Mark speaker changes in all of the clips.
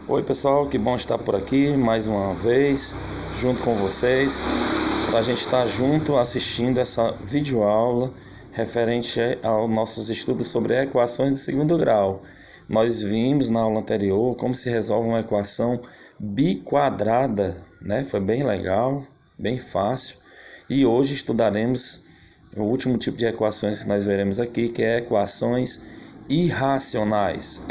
Speaker 1: Oi pessoal, que bom estar por aqui mais uma vez, junto com vocês, para a gente estar junto assistindo essa videoaula referente aos nossos estudos sobre equações de segundo grau. Nós vimos na aula anterior como se resolve uma equação biquadrada, né? Foi bem legal, bem fácil. E hoje estudaremos o último tipo de equações que nós veremos aqui, que é equações irracionais.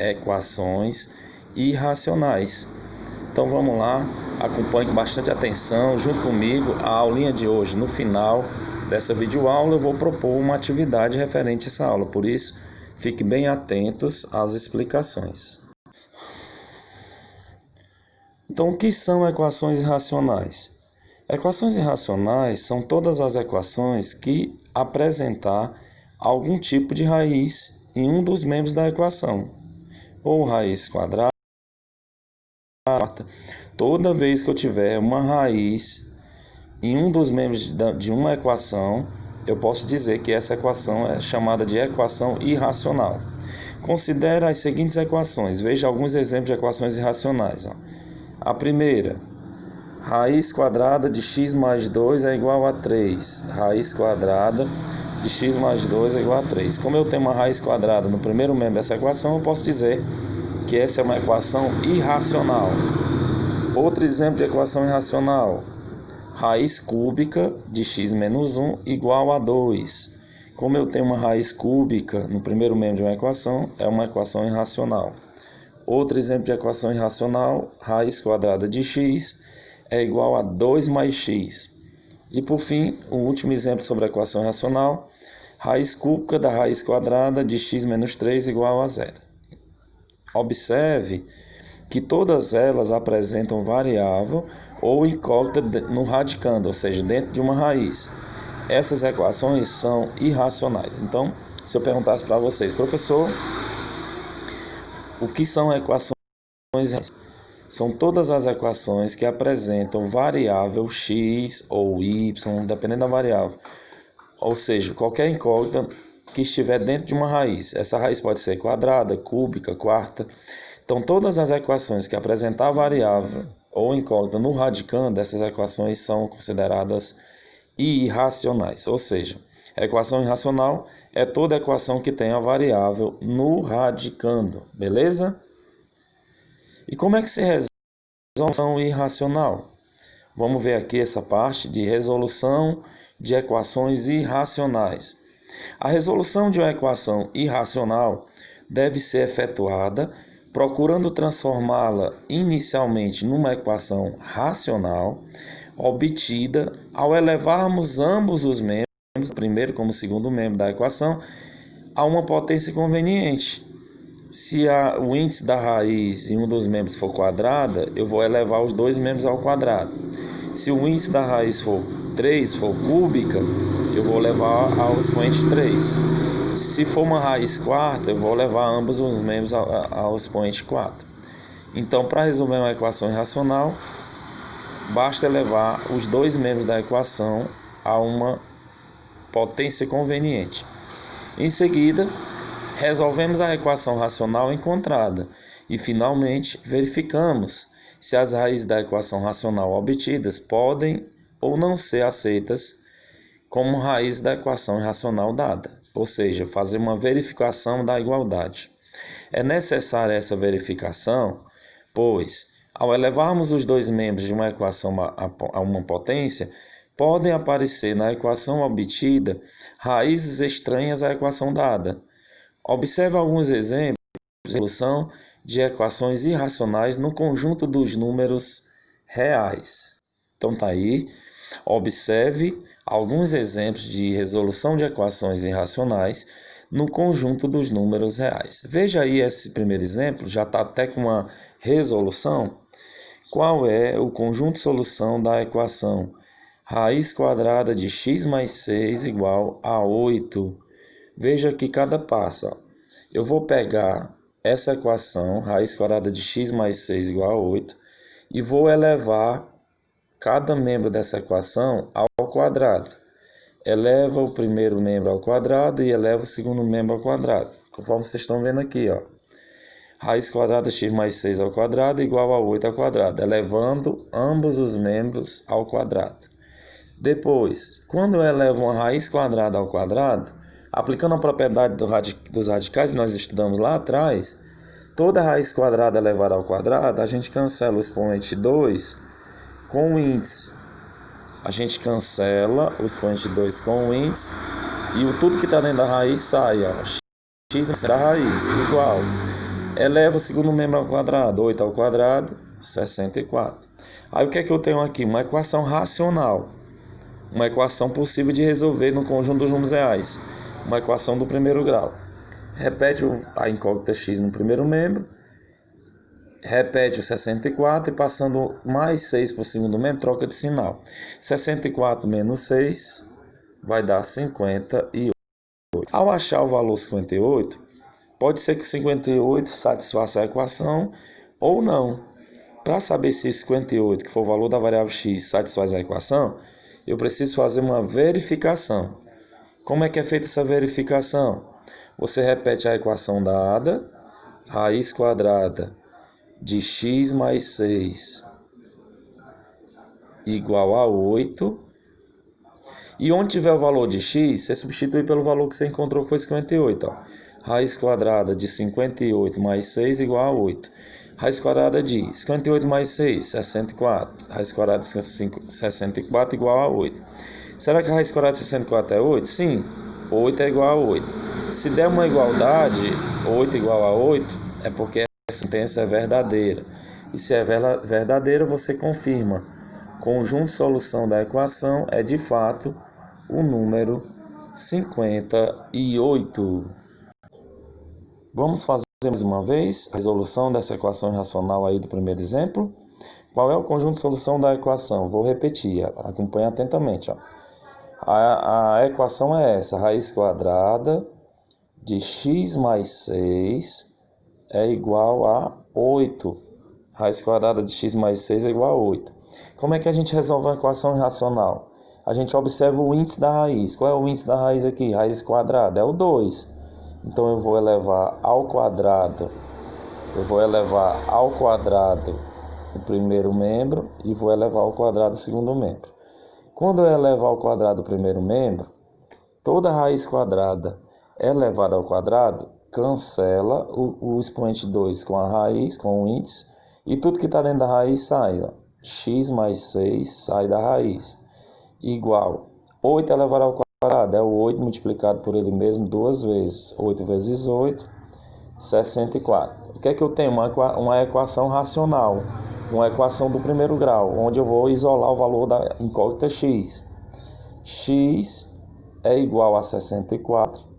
Speaker 1: Então vamos lá, acompanhe com bastante atenção, junto comigo, a aulinha de hoje. No final dessa videoaula eu vou propor uma atividade referente a essa aula, por isso fiquem bem atentos às explicações. Então, o que são equações irracionais? Equações irracionais são todas as equações que apresentar algum tipo de raiz em um dos membros da equação, ou raiz quadrada. Toda vez que eu tiver uma raiz em um dos membros de uma equação, eu posso dizer que essa equação é chamada de equação irracional. Considere as seguintes equações. Veja alguns exemplos de equações irracionais. A primeira, raiz quadrada de x mais 2 é igual a 3. Raiz quadrada de x mais 2 é igual a 3. Como eu tenho uma raiz quadrada no primeiro membro dessa equação, eu posso dizer que essa é uma equação irracional. Outro exemplo de equação irracional, raiz cúbica de x menos 1 igual a 2. Como eu tenho uma raiz cúbica no primeiro membro de uma equação, é uma equação irracional. Outro exemplo de equação irracional, raiz quadrada de x é igual a 2 mais x. E por fim, o último exemplo sobre a equação irracional, raiz cúbica da raiz quadrada de x menos 3 igual a 0. Observe que todas elas apresentam variável ou incógnita no radicando, ou seja, dentro de uma raiz. Essas equações são irracionais. Então, se eu perguntasse para vocês, professor, o que são equações irracionais? São todas as equações que apresentam variável x ou y, dependendo da variável. Ou seja, qualquer incógnita que estiver dentro de uma raiz. Essa raiz pode ser quadrada, cúbica, quarta. Então, todas as equações que apresentar variável ou incógnita no radicando, essas equações são consideradas irracionais. Ou seja, a equação irracional é toda equação que tem a variável no radicando. Beleza? E como é que se resolve a equação irracional? Vamos ver aqui essa parte de resolução de equações irracionais. A resolução de uma equação irracional deve ser efetuada procurando transformá-la inicialmente numa equação racional, obtida ao elevarmos ambos os membros, o primeiro como o segundo membro da equação, a uma potência conveniente. Se o índice da raiz em um dos membros for quadrada, eu vou elevar os dois membros ao quadrado. Se o índice da raiz for 3, for cúbica, eu vou levar ao expoente 3. Se for uma raiz quarta, eu vou levar ambos os membros ao expoente 4. Então, para resolver uma equação irracional, basta elevar os dois membros da equação a uma potência conveniente. Em seguida, resolvemos a equação racional encontrada e, finalmente, verificamos se as raízes da equação racional obtidas podem ou não ser aceitas como raiz da equação irracional dada, ou seja, fazer uma verificação da igualdade. É necessária essa verificação, pois, ao elevarmos os dois membros de uma equação a uma potência, podem aparecer na equação obtida raízes estranhas à equação dada. Observe alguns exemplos de resolução de equações irracionais no conjunto dos números reais. Então tá aí, observe alguns exemplos de resolução de equações irracionais no conjunto dos números reais. Veja aí esse primeiro exemplo, já está até com uma resolução. Qual é o conjunto de solução da equação raiz quadrada de x mais 6 igual a 8? Veja aqui cada passo. Eu vou pegar essa equação, raiz quadrada de x mais 6 igual a 8, e vou elevar cada membro dessa equação ao quadrado. Eleva o primeiro membro ao quadrado e eleva o segundo membro ao quadrado, conforme vocês estão vendo aqui, ó. Raiz quadrada de x mais 6 ao quadrado igual a 8 ao quadrado, elevando ambos os membros ao quadrado. Depois, quando eu elevo uma raiz quadrada ao quadrado, aplicando a propriedade dos radicais que nós estudamos lá atrás, toda raiz quadrada elevada ao quadrado, a gente cancela o expoente 2 com o índice. A gente cancela o expoente 2 com o índice e tudo que está dentro da raiz sai, ó, x da raiz, igual. Eleva o segundo membro ao quadrado, 8 ao quadrado, 64. Aí o que é que eu tenho aqui? Uma equação racional. Uma equação possível de resolver no conjunto dos números reais. Uma equação do primeiro grau. Repete a incógnita x no primeiro membro. Repete o 64 e passando mais 6 para o segundo membro, troca de sinal. 64 menos 6 vai dar 58. Ao achar o valor 58, pode ser que o 58 satisfaça a equação ou não. Para saber se o 58, que for o valor da variável x, satisfaz a equação, eu preciso fazer uma verificação. Como é que é feita essa verificação? Você repete a equação dada, raiz quadrada de x mais 6 igual a 8. E onde tiver o valor de x, você substitui pelo valor que você encontrou, que foi 58. Ó. Raiz quadrada de 58 mais 6 igual a 8. Raiz quadrada de 58 mais 6, 64. Raiz quadrada de 64 igual a 8. Será que a raiz quadrada de 64 é 8? Sim, 8 é igual a 8. Se der uma igualdade, 8 igual a 8, é porque a sentença é verdadeira. E se é verdadeira, você confirma. Conjunto de solução da equação é de fato o número 58. Vamos fazer mais uma vez a resolução dessa equação irracional aí do primeiro exemplo. Qual é o conjunto de solução da equação? Vou repetir, acompanhe atentamente. Ó. A equação é essa, raiz quadrada de x mais 6 é igual a 8. Raiz quadrada de x mais 6 é igual a 8. Como é que a gente resolve uma equação irracional? A gente observa o índice da raiz. Qual é o índice da raiz aqui? Raiz quadrada é o 2. Então eu vou elevar ao quadrado. O primeiro membro e vou elevar ao quadrado o segundo membro. Quando eu elevar ao quadrado o primeiro membro, toda raiz quadrada elevada ao quadrado cancela o expoente 2 com a raiz, com o índice, e tudo que está dentro da raiz sai. Ó. X mais 6 sai da raiz. Igual 8 elevado ao quadrado é o 8 multiplicado por ele mesmo duas vezes. 8 vezes 8, 64. O que é que eu tenho? Uma equação racional. Uma equação do primeiro grau, onde eu vou isolar o valor da incógnita x. X é igual a 64.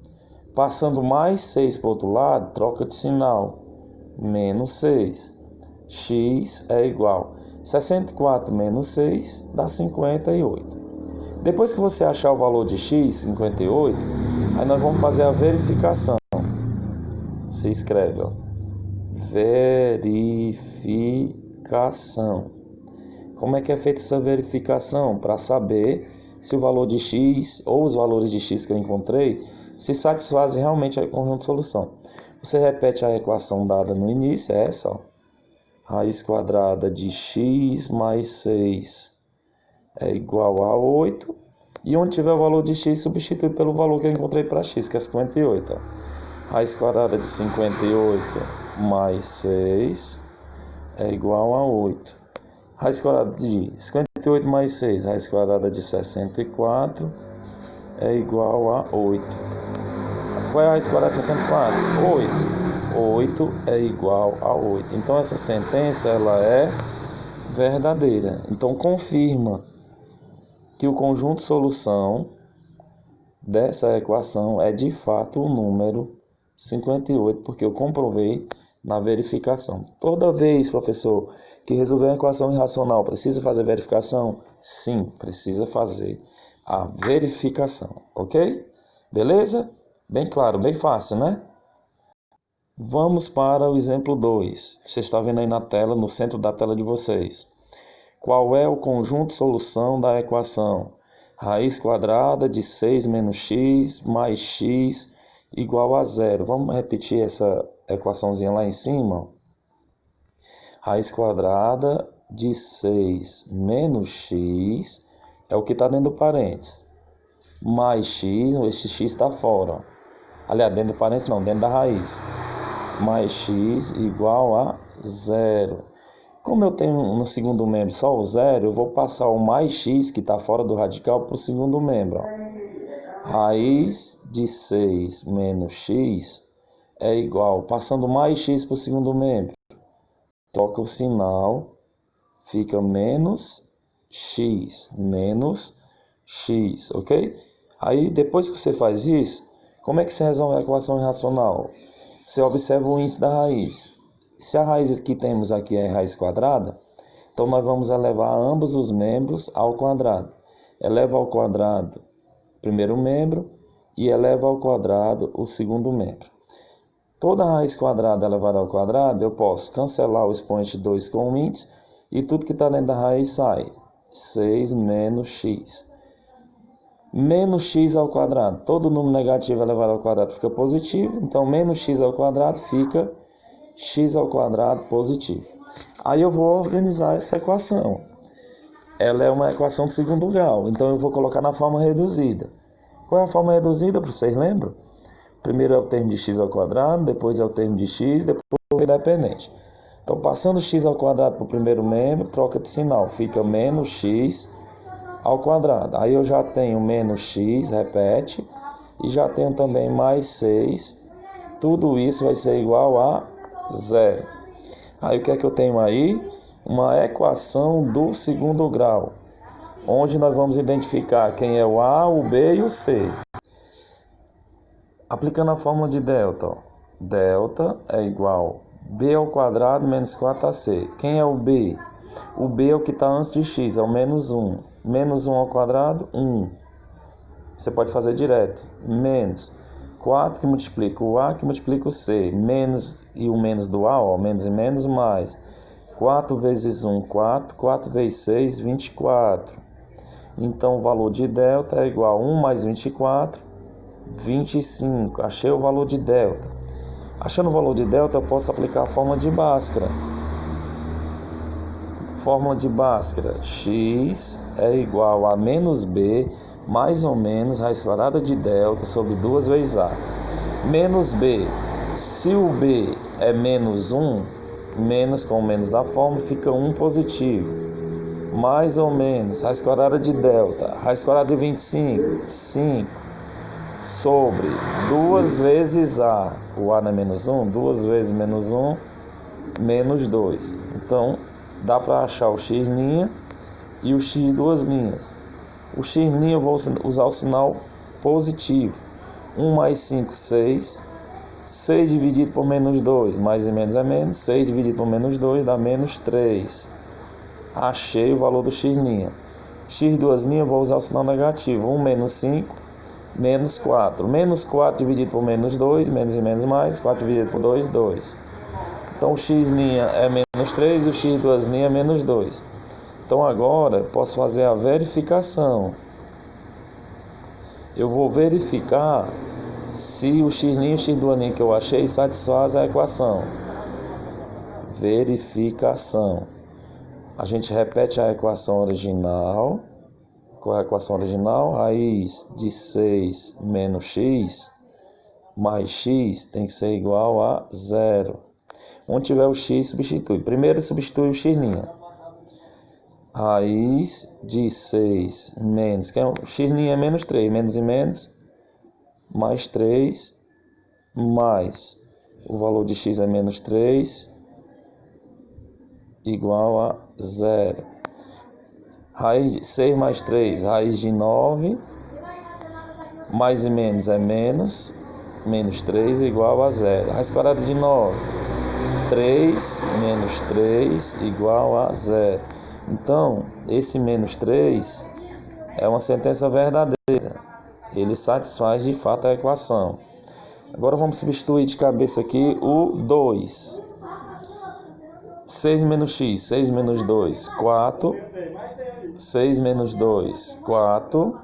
Speaker 1: Passando mais 6 para o outro lado, troca de sinal. Menos 6. X é igual a 64 menos 6 dá 58. Depois que você achar o valor de x, 58, aí nós vamos fazer a verificação. Você escreve, ó, verificação. Como é que é feita essa verificação? Para saber se o valor de x ou os valores de x que eu encontrei se satisfazem realmente ao conjunto de solução. Você repete a equação dada no início, é essa, ó. Raiz quadrada de x mais 6 é igual a 8. E onde tiver o valor de x, substitui pelo valor que eu encontrei para x, que é 58. Ó. Raiz quadrada de 58 mais 6 é igual a 8. Raiz quadrada de 58 mais 6, raiz quadrada de 64 é igual a 8. Qual é a raiz quadrada de 64? 8. 8 é igual a 8. Então essa sentença ela é verdadeira. Então confirma que o conjunto de solução dessa equação é de fato o número 58, porque eu comprovei na verificação. Toda vez, professor, que resolver uma equação irracional, precisa fazer verificação? Sim, precisa fazer a verificação, ok? Beleza? Bem claro, bem fácil, né? Vamos para o exemplo 2. Você está vendo aí na tela, no centro da tela de vocês. Qual é o conjunto de solução da equação? Raiz quadrada de 6 menos x mais x igual a zero. Vamos repetir essa equaçãozinha lá em cima. Raiz quadrada de 6 menos x é o que está dentro do parênteses. Mais x, esse x está fora. Aliás, dentro do parênteses não, dentro da raiz. Mais x igual a zero. Como eu tenho no segundo membro só o zero, eu vou passar o mais x, que está fora do radical, para o segundo membro. Raiz de 6 menos x é igual, passando mais x para o segundo membro. Troca o sinal, fica menos x, ok? Aí, depois que você faz isso, como é que você resolve a equação irracional? Você observa o índice da raiz. Se a raiz que temos aqui é raiz quadrada, então nós vamos elevar ambos os membros ao quadrado. Eleva ao quadrado o primeiro membro e eleva ao quadrado o segundo membro. Toda raiz quadrada elevada ao quadrado, eu posso cancelar o expoente 2 com o índice e tudo que está dentro da raiz sai. 6 menos x. Menos x ao quadrado. Todo número negativo elevado ao quadrado fica positivo. Então, menos x ao quadrado fica x ao quadrado positivo. Aí eu vou organizar essa equação. Ela é uma equação de segundo grau. Então, eu vou colocar na forma reduzida. Qual é a forma reduzida? Vocês lembram? Primeiro é o termo de x ao quadrado, depois é o termo de x, depois o independente. Então, passando x ao quadrado para o primeiro membro, troca de sinal. Fica menos x ao quadrado. Aí eu já tenho menos x, repete, e já tenho também mais 6. Tudo isso vai ser igual a zero. Aí o que é que eu tenho aí? Uma equação do segundo grau, onde nós vamos identificar quem é o A, o B e o C. Aplicando a fórmula de delta, ó. Delta é igual a B ao quadrado menos 4AC. Quem é o B? O B é o que está antes de x, é o menos 1. Menos 1 ao quadrado, 1. Você pode fazer direto. Menos 4 que multiplica o A que multiplica o C. Menos e o menos do A, ó, menos e menos, mais 4 vezes 1, 4. 4 vezes 6, 24. Então o valor de delta é igual a 1 mais 24, 25. Achei o valor de delta. Achando o valor de delta, eu posso aplicar a fórmula de Bhaskara. Fórmula de Bhaskara: x é igual a menos b mais ou menos raiz quadrada de delta sobre 2 vezes a. Menos b, se o b é menos 1, menos com o menos da fórmula fica 1 positivo. Mais ou menos raiz quadrada de delta, raiz quadrada de 25, 5, sobre 2 vezes a. O a não é menos 1, 2 vezes menos 1, menos 2. Então, dá para achar o x' e o x duas linhas. O x' eu vou usar o sinal positivo. 1 mais 5, 6. 6 dividido por menos 2, mais e menos é menos. 6 dividido por menos 2 dá menos 3. Achei o valor do x'. X duas linhas eu vou usar o sinal negativo. 1 menos 5, menos 4. Menos 4 dividido por menos 2, menos e menos mais. 4 dividido por 2, 2. Então o x' é menos 3 e o x duas linhas é menos 2. Então agora eu posso fazer a verificação. Eu vou verificar se o x' e o x duas linhas que eu achei satisfazem a equação. Verificação. A gente repete a equação original. Qual é a equação original? Raiz de 6 menos x mais x tem que ser igual a zero. Onde tiver o x, substitui. Primeiro substitui o x'. Raiz de 6 menos, que é o x' é menos 3, menos e menos, mais 3, mais o valor de x é menos 3, igual a zero. Raiz de 6 mais 3, raiz de 9, mais e menos é menos, menos 3 igual a zero. Raiz quadrada de 9, 3 menos 3 igual a zero. Então, esse menos 3 é uma sentença verdadeira. Ele satisfaz de fato a equação. Agora vamos substituir de cabeça aqui o 2. 6 menos x, 6 menos 2, 4. 6 menos 2, 4.